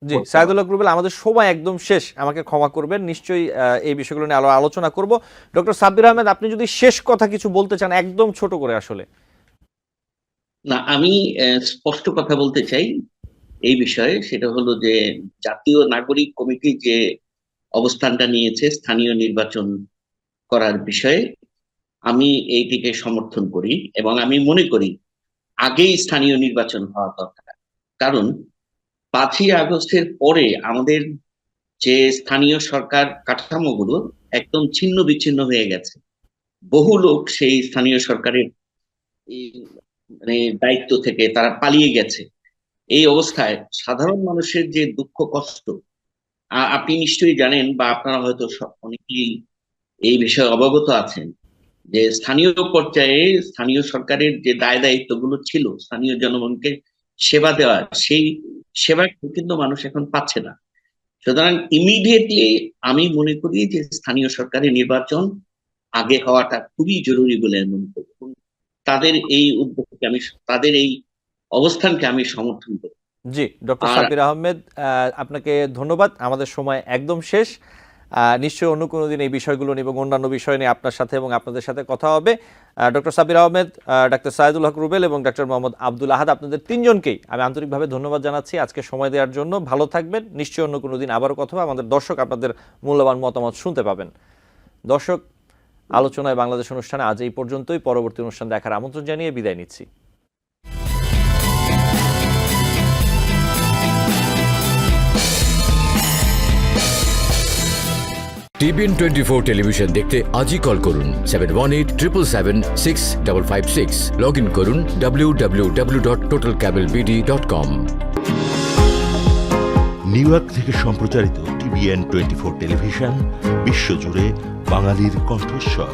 জি সাইদুল হক রুবেল, আমাদের সময় একদম শেষ, আমাকে ক্ষমা করবেন, নিশ্চয়ই এই বিষয়গুলো নিয়ে আলোচনা করব। ডক্টর সাব্বির আহমেদ, আপনি যদি শেষ কথা কিছু বলতে চান, একদম ছোট করে। আসলে না, আমি স্পষ্ট কথা বলতে চাই এই বিষয়ে, সেটা হলো যে জাতীয় নাগরিক কমিটি যে অবস্থানটা নিয়েছে স্থানীয় নির্বাচন করার বিষয়ে, আমি এইটিকে সমর্থন করি, এবং আমি মনে করি আগেই স্থানীয় নির্বাচন হওয়া দরকার। কারণ 5ই আগস্টের পরে আমাদের যে স্থানীয় সরকার কাঠামোগুলো একদম ছিন্ন বিচ্ছিন্ন হয়ে গেছে। বহু লোক সেই স্থানীয় সরকারের মানে দায়িত্ব থেকে তারা পালিয়ে গেছে। এই অবস্থায় সাধারণ মানুষের যে দুঃখ কষ্ট, আপনি নিশ্চয়ই জানেন, বা আপনারা হয়তো অনেকেই এই বিষয়ে অবগত আছেন, যে স্থানীয় পর্যায়ে স্থানীয় সরকারের যে দায় দায়িত্বগুলো ছিল স্থানীয় জনগণকে সেবা দেওয়া, সেই সেবা কিন্তু মানুষ এখন পাচ্ছে না। সুতরাং ইমিডিয়েটলি আমি মনে করি যে স্থানীয় সরকারের নির্বাচন আগে হওয়াটা খুবই জরুরি বলে মনে করি। তাদের এই উদ্যোগকে তাদের এই অবস্থানকে আমি সমর্থন করি। জি, ডক্টর সাব্বির আহমেদ, আপনাকে ধন্যবাদ। আমাদের সময় একদম শেষ। নিশ্চয়ই অন্য কোনো দিন এই বিষয়গুলো নিয়ে এবং অন্যান্য বিষয় নিয়ে আপনার সাথে এবং আপনাদের সাথে কথা হবে। ডক্টর সাব্বির আহমেদ, ডাক্তার সাইদুল হক রুবেল এবং ডাক্তার মোহাম্মদ আব্দুল আহাদ, আপনাদের তিনজনকেই আমি আন্তরিকভাবে ধন্যবাদ জানাচ্ছি আজকে সময় দেওয়ার জন্য। ভালো থাকবেন। নিশ্চয়ই অন্য কোনো দিন আবারও কথা হবে। আমাদের দর্শক আপনাদের মূল্যবান মতামত শুনতে পাবেন। দর্শক, আলোচনায় বাংলাদেশ অনুষ্ঠানে আজ এই পর্যন্তই। পরবর্তী অনুষ্ঠান দেখার আমন্ত্রণ জানিয়ে বিদায় নিচ্ছি। TBN 24 টেলিভিশন দেখতে আজই কল করুন 7187776556। লগ ইন করুন www.totalcablebd.com। নিউ ইয়র্ক থেকে সম্প্রচারিত TBN 24 টেলিভিশন বিশ্বজুড়ে বাঙালির কণ্ঠস্বর।